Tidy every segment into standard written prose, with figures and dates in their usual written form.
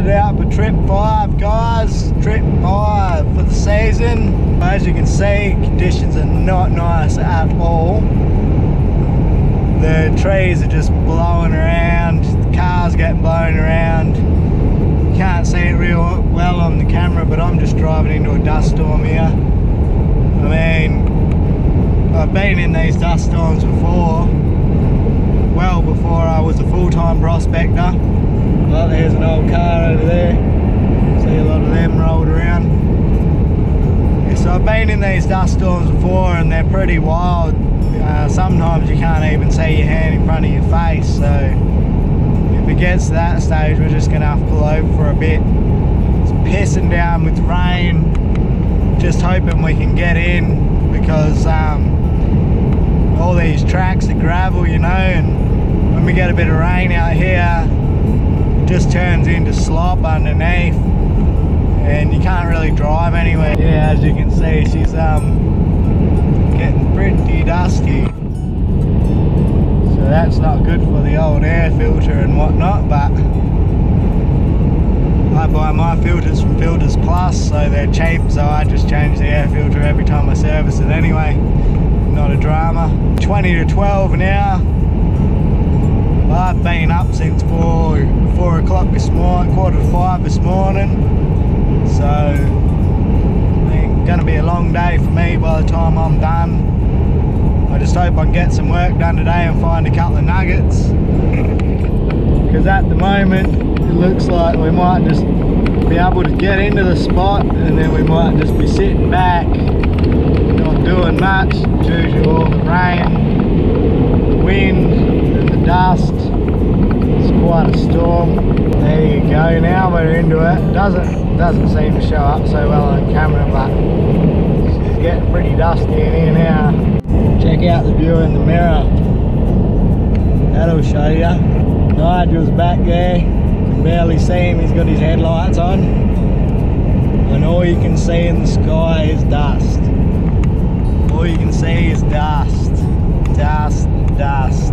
headed out for trip 5, guys. Trip 5 for the season. As you can see, conditions are not nice at all. The trees are just blowing around, the cars getting blown around. You can't see it real well on the camera, but I'm just driving into a dust storm here. I mean, I've been in these dust storms before, well before I was a full-time prospector. Well, there's an old car over there. See a lot of them rolled around. Yeah, so I've been in these dust storms before and they're pretty wild. Sometimes you can't even see your hand in front of your face, so if it gets to that stage we're just going to have to pull over for a bit. It's pissing down with rain, just hoping we can get in because all these tracks are gravel, you know, and when we get a bit of rain out here it just turns into slop underneath and you can't really drive anywhere. Yeah, as you can see, she's getting pretty dusty, so that's not good for the old air filter and whatnot, but I buy my filters from Filters Plus, so they're cheap, so I just change the air filter every time I service it anyway. Not a drama. 20 to 12 now. I've been up since 4 o'clock this morning, 4:45 this morning, so going to be a long day for me by the time I'm done. I just hope I can get some work done today and find a couple of nuggets, because at the moment it looks like we might just be able to get into the spot and then we might just be sitting back not doing much due to all the rain, the wind and the dust. It's quite a storm. There you go, now we're into it. Doesn't seem to show up so well on camera, but it's getting pretty dusty in here now. Check out the view in the mirror. That'll show you. Nigel's back there. You can barely see him, he's got his headlights on. And all you can see in the sky is dust. All you can see is dust. Dust, dust.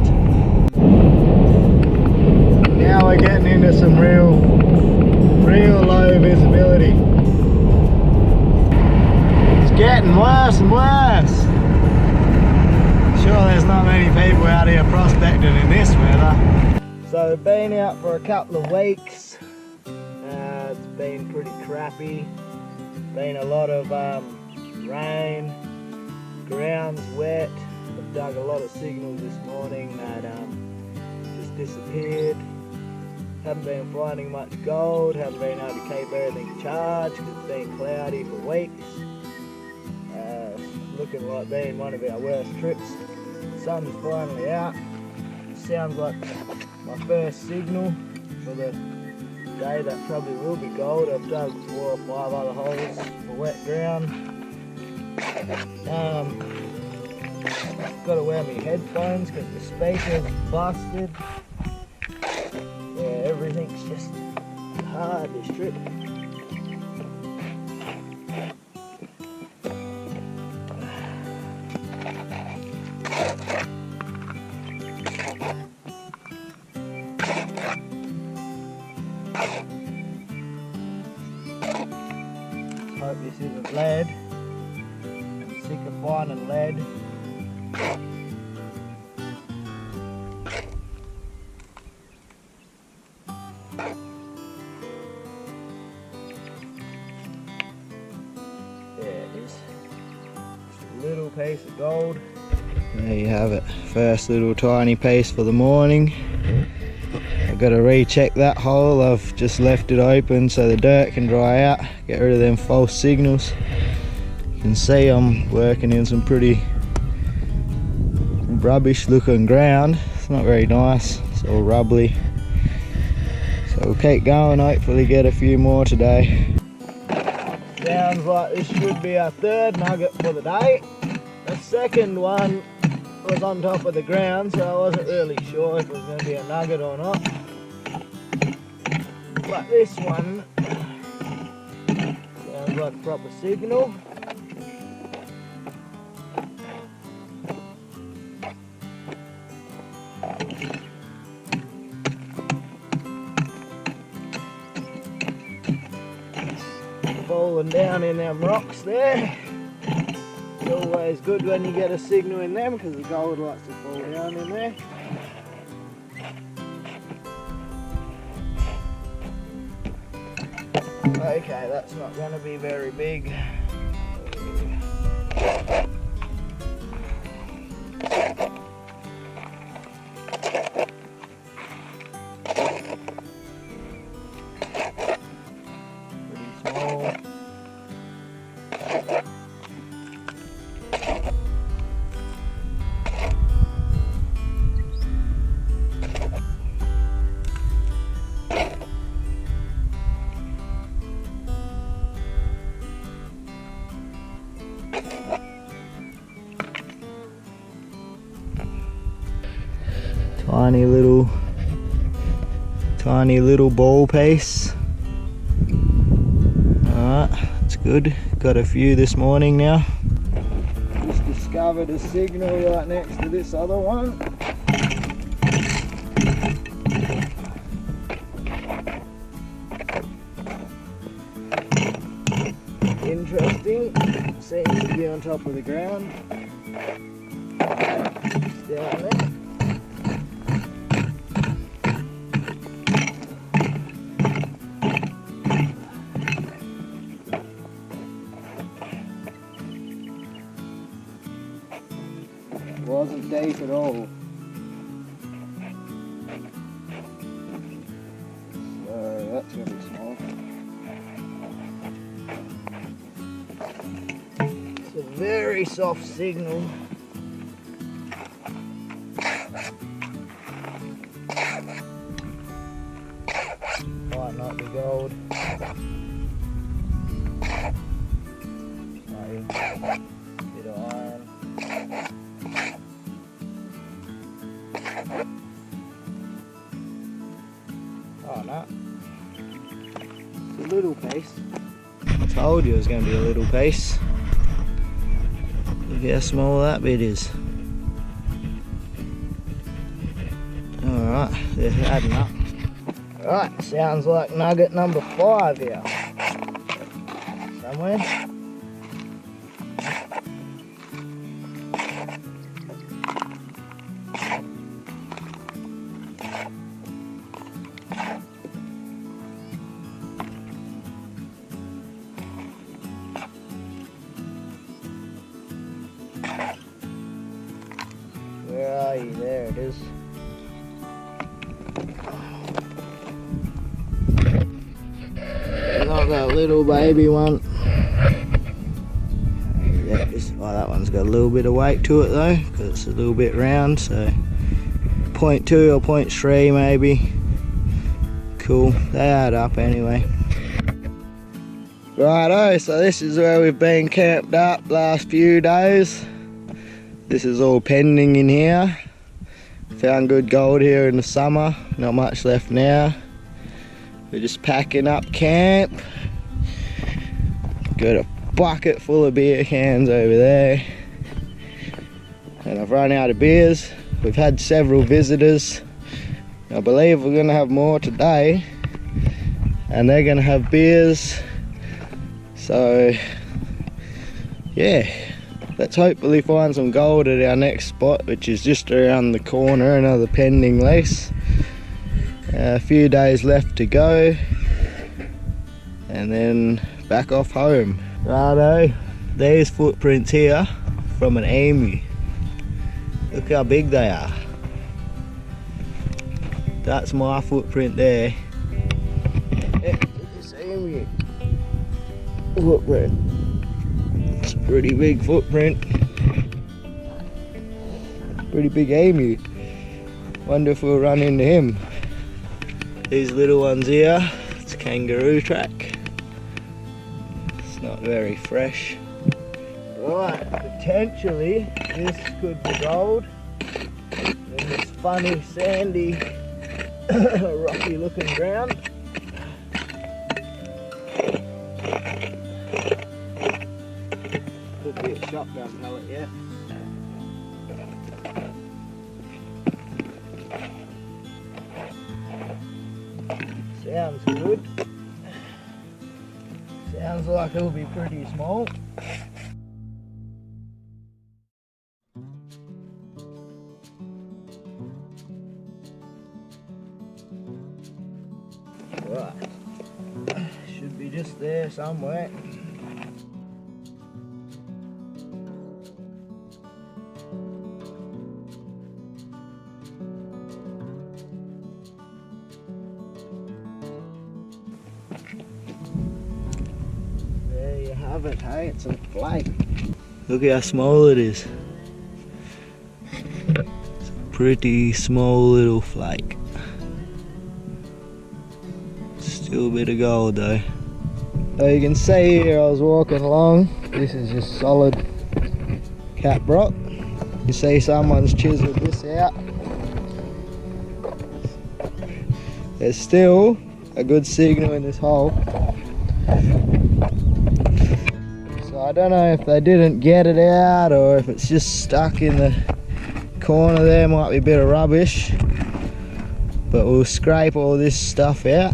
Now we're getting into some real low visibility. It's getting worse and worse. Sure, there's not many people out here prospecting in this weather. So we've been out for a couple of weeks. It's been pretty crappy. Been a lot of rain, ground's wet. I've dug a lot of signals this morning that just disappeared. Haven't been finding much gold, haven't been able to keep everything charged because it's been cloudy for weeks. Looking like being one of our worst trips. Sun's finally out. Sounds like my first signal for the day that probably will be gold. I've dug 4 or 5 other holes for wet ground. Got to wear my headphones because the speaker's busted. Yeah, everything's just hard this trip. Hope this isn't lead. I'm sick of finding lead. Little piece of gold. There you have it, first little tiny piece for the morning. I've got to recheck that hole. I've just left it open so the dirt can dry out, get rid of them false signals. You can see I'm working in some pretty rubbish looking ground. It's not very nice, it's all rubbly. So we'll keep going, hopefully get a few more today. Sounds like this should be our third nugget for the day. The second one was on top of the ground, so I wasn't really sure if it was going to be a nugget or not. But this one sounds like a proper signal. falling down in them rocks there. It's always good when you get a signal in them because the gold likes to fall down in there. Okay, that's not going to be very big. Tiny little ball piece. Alright, that's good. Got a few this morning now. Just discovered a signal right next to this other one. Interesting. Seems to be on top of the ground. It's down there. Wasn't deep at all. So that's going to be small. It's a very soft signal. Might not be gold. Bit of iron. Oh no, it's a little piece. I told you it was going to be a little piece. Look how small that bit is. Alright, they're adding up. Right, sounds like nugget number 5 here. Somewhere. Where are you? There it is. Not that little baby one. Yeah, that one's got a little bit of weight to it though, because it's a little bit round, so 0.2 or 0.3 maybe. Cool, they add up anyway. Righto, so this is where we've been camped up last few days. This is all pending in here. Found good gold here in the summer, not much left now. We're just packing up camp. Got a bucket full of beer cans over there. And I've run out of beers. We've had several visitors. I believe we're gonna have more today. And they're gonna have beers. So, yeah. Let's hopefully find some gold at our next spot, which is just around the corner, another pending lease. A few days left to go, and then back off home. Righto, there's footprints here from an emu. Look how big they are. That's my footprint there. Yeah, this emu footprint. It's a pretty big footprint. Pretty big emu. Wonder if we'll run into him. These little ones here, it's kangaroo track. It's not very fresh. Right, potentially this could be gold. In this funny, sandy, rocky looking ground. Could be a shotgun pellet, yeah. Sounds good. Sounds like it'll be pretty small. Right, should be just there somewhere. There you have it, hey, it's a flake. Look how small it is. It's a pretty small little flake. Still a bit of gold though. So you can see here I was walking along, this is just solid cap rock. You see someone's chiseled this out. There's still a good signal in this hole. So I don't know if they didn't get it out or if it's just stuck in the corner there, might be a bit of rubbish. But we'll scrape all this stuff out.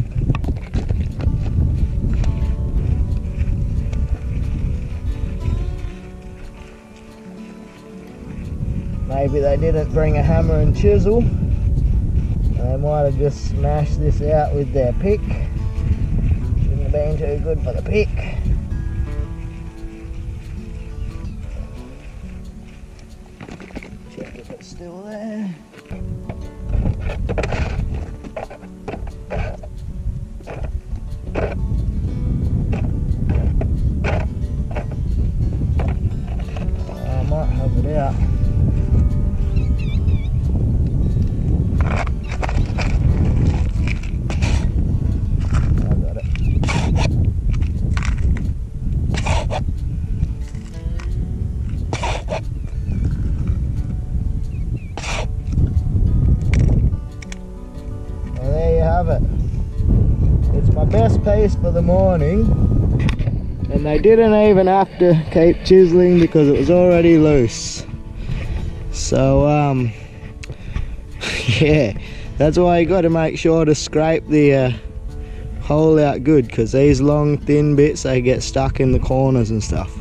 Maybe they didn't bring a hammer and chisel. They might have just smashed this out with their pick. Shouldn't have been too good for the pick. Check if it's still there. I might have it out. It. It's my best piece for the morning, and they didn't even have to keep chiseling because it was already loose. So yeah, that's why you got to make sure to scrape the hole out good, because these long thin bits, they get stuck in the corners and stuff.